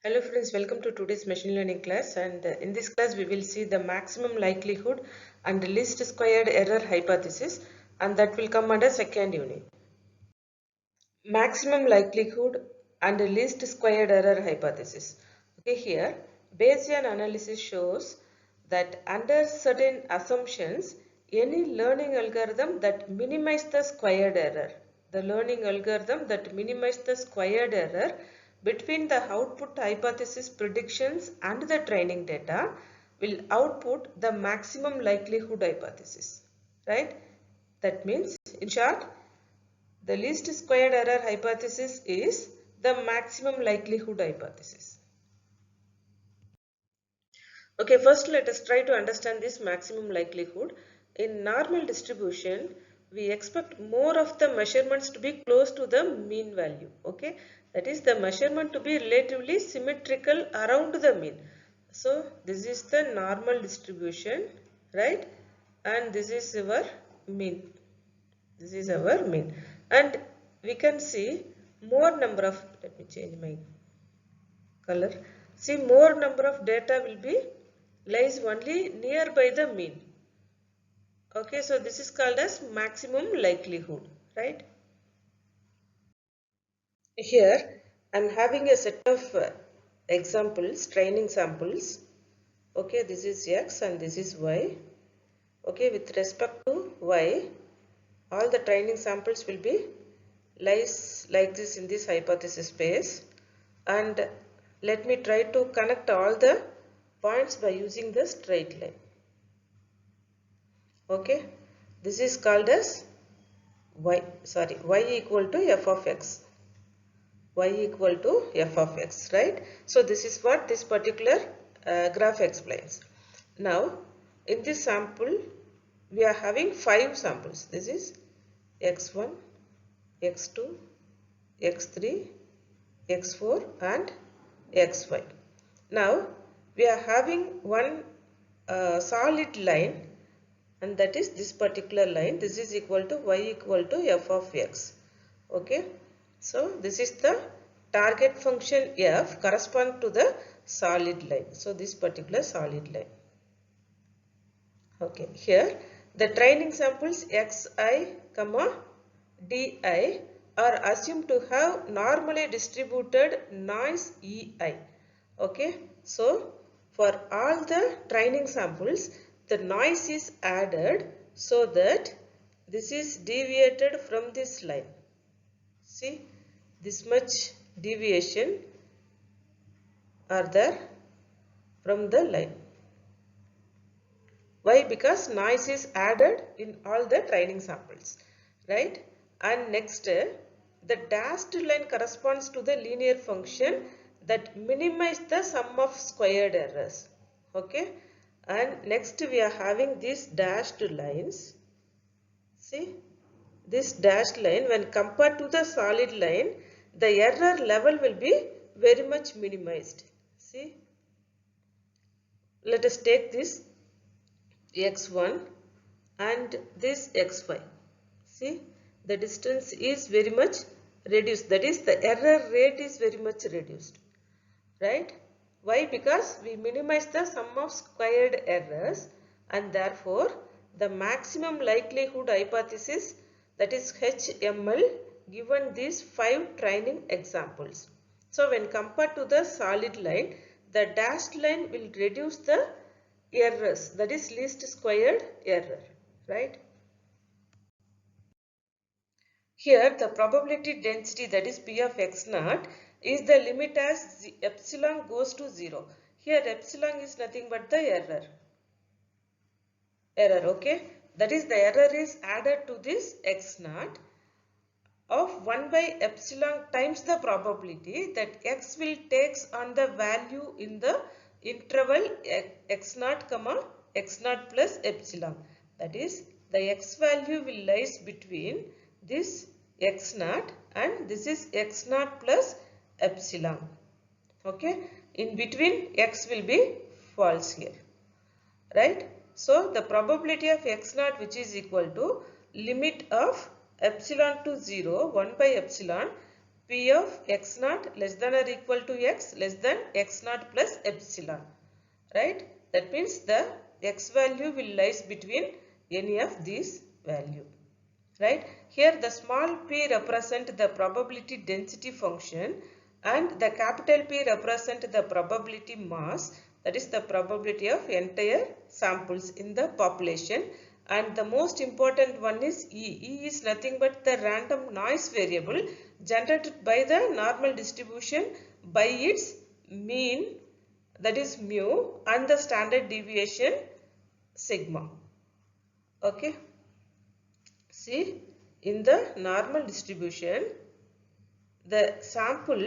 Hello friends, welcome to today's machine learning class, and in this class we will see the maximum likelihood and least squared error hypothesis, and that will come under second unit. Maximum likelihood and least squared error hypothesis. Okay, here Bayesian analysis shows that under certain assumptions, any learning algorithm that minimizes the squared error, between the output hypothesis predictions and the training data will output the maximum likelihood hypothesis, right? That means, in short, the least squared error hypothesis is the maximum likelihood hypothesis. Okay, first let us try to understand this maximum likelihood. In normal distribution, we expect more of the measurements to be close to the mean value. Okay, that is the measurement to be relatively symmetrical around the mean. So this is the normal distribution, right? And this is our mean. This is our mean. And we can see more number of, let me change my color. See, more number of data will be lies only nearby the mean. Okay, so this is called as maximum likelihood, right? Here I am having a set of examples, training samples. Okay, this is X and this is Y. Okay, with respect to Y, all the training samples will be lies like this in this hypothesis space, and let me try to connect all the points by using the straight line. Okay, this is called as y equal to f of x, y equal to f of x, right? So this is what this particular graph explains. Now in this sample we are having 5 samples. This is x1, x2, x3, x4 and xy. Now we are having one solid line, and that is this particular line. This is equal to y equal to f of x. Okay, so this is the target function f correspond to the solid line. So this particular solid line. Okay, here the training samples xi comma di are assumed to have normally distributed noise ei. Okay, so for all the training samples, the noise is added so that this is deviated from this line. See, this much deviation are there from the line. Why? Because noise is added in all the training samples, right? And next, the dashed line corresponds to the linear function that minimizes the sum of squared errors. Okay, and next we are having these dashed lines. See, this dashed line, when compared to the solid line, the error level will be very much minimized. See, let us take this x1 and this xy. See, the distance is very much reduced. That is, the error rate is very much reduced, right? Why? Because we minimize the sum of squared errors, and therefore the maximum likelihood hypothesis, that is HML, given these 5 training examples. So when compared to the solid line, the dashed line will reduce the errors, that is least squared error, right? Here the probability density, that is P of x naught, is the limit as epsilon goes to 0. Here epsilon is nothing but the error, okay? That is, the error is added to this x naught of 1 by epsilon times the probability that x will takes on the value in the interval x naught comma x naught plus epsilon. That is, the x value will lies between this x naught and this is x naught plus epsilon. Okay, in between x will be false here, right? So the probability of x naught, which is equal to limit of epsilon to 0, 1 by epsilon P of x naught less than or equal to x less than x naught plus epsilon, right? That means the x value will lies between any of these value, right? Here the small p represent the probability density function and the capital P represent the probability mass, that is the probability of entire samples in the population, and the most important one is E. E is nothing but the random noise variable generated by the normal distribution by its mean, that is mu, and the standard deviation sigma. Okay. See, in the normal distribution, the sample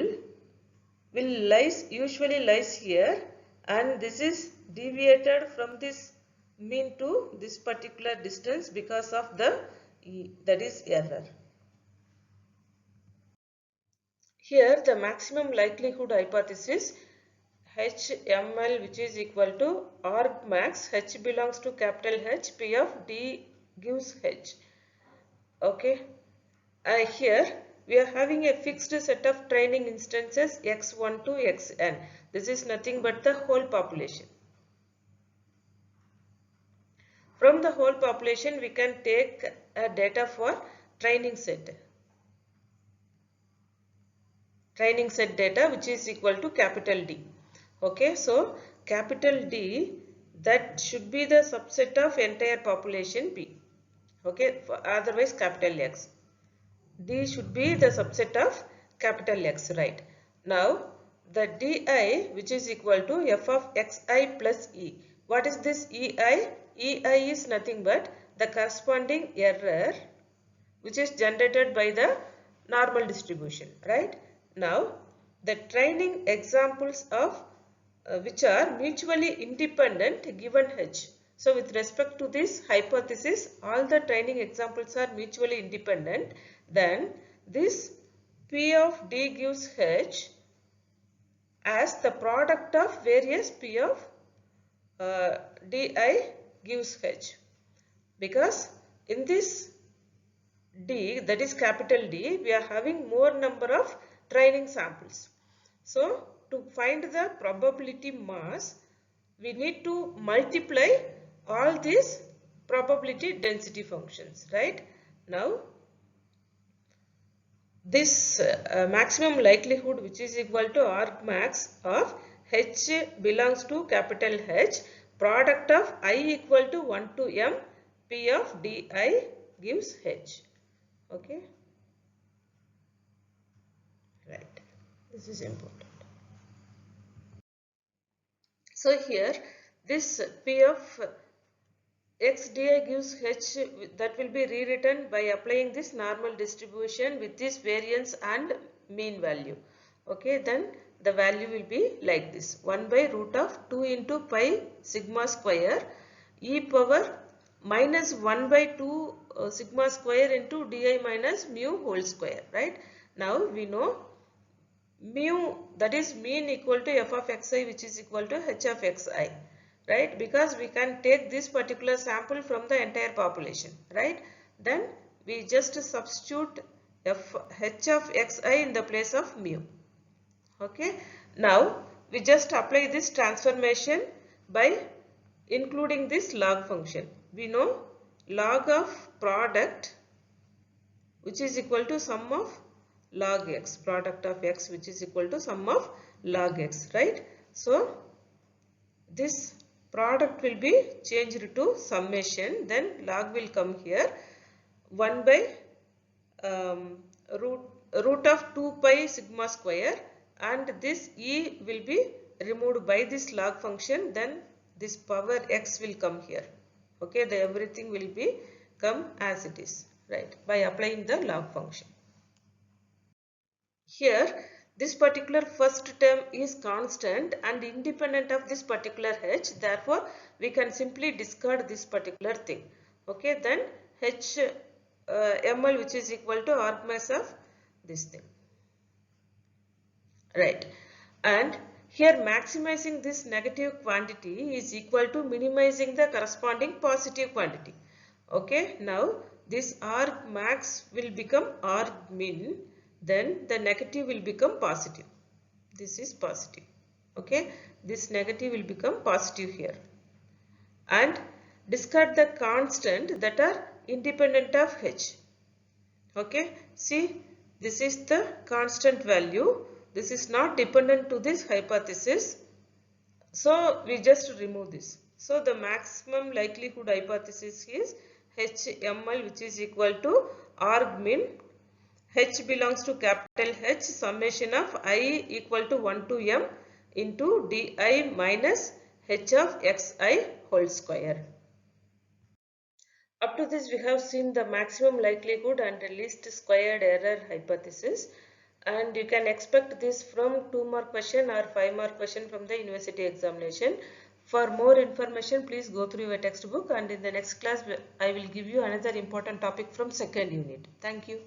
will usually lies here, and this is deviated from this mean to this particular distance because of the E, that is error. Here the maximum likelihood hypothesis HML, which is equal to argmax, H belongs to capital H, P of D gives H. Okay. Here we are having a fixed set of training instances x1 to xn. This is nothing but the whole population. From the whole population we can take data for training set. Training set data, which is equal to capital D. Okay, so capital D, that should be the subset of entire population P. Okay, otherwise capital X. D should be the subset of capital X, right? Now the Di, which is equal to f of xi plus E. What is this Ei? Ei is nothing but the corresponding error which is generated by the normal distribution, right? Now the training examples of which are mutually independent given H. So with respect to this hypothesis, all the training examples are mutually independent. Then this P of D gives H as the product of various P of Di gives H, because in this D, that is capital D, we are having more number of training samples. So to find the probability mass, we need to multiply all these probability density functions, right? Now this maximum likelihood, which is equal to argmax of H belongs to capital H, product of I equal to 1 to M, P of Di gives H. Okay, right, this is important. So here this P of x di gives H, that will be rewritten by applying this normal distribution with this variance and mean value. Okay, then the value will be like this: 1 by root of 2 into pi sigma square e power minus 1 by 2 sigma square into di minus mu whole square, right? Now we know mu, that is mean, equal to f of xi, which is equal to h of xi, right? Because we can take this particular sample from the entire population, right? Then we just substitute h of xi in the place of mu. Okay, now we just apply this transformation by including this log function. We know log of product, which is equal to sum of log x, product of x, which is equal to sum of log x, right? So this product will be changed to summation, then log will come here, 1 by root of 2 pi sigma square, and this e will be removed by this log function, then this power x will come here. Okay, the everything will be come as it is, right, by applying the log function. Here this particular first term is constant and independent of this particular h, therefore we can simply discard this particular thing. Okay, then h ml, which is equal to argmax of this thing, right? And here maximizing this negative quantity is equal to minimizing the corresponding positive quantity. Okay, now this argmax will become argmin, then the negative will become positive. This is positive. Okay, this negative will become positive here. And discard the constant that are independent of h. Okay, see, this is the constant value. This is not dependent to this hypothesis. So we just remove this. So the maximum likelihood hypothesis is HML, which is equal to arg min. H belongs to capital H, summation of I equal to 1 to m into di minus h of xi whole square. Up to this we have seen the maximum likelihood and least squared error hypothesis, and you can expect this from 2 mark question or 5 mark question from the university examination. For more information, please go through your textbook, and in the next class I will give you another important topic from second unit. Thank you.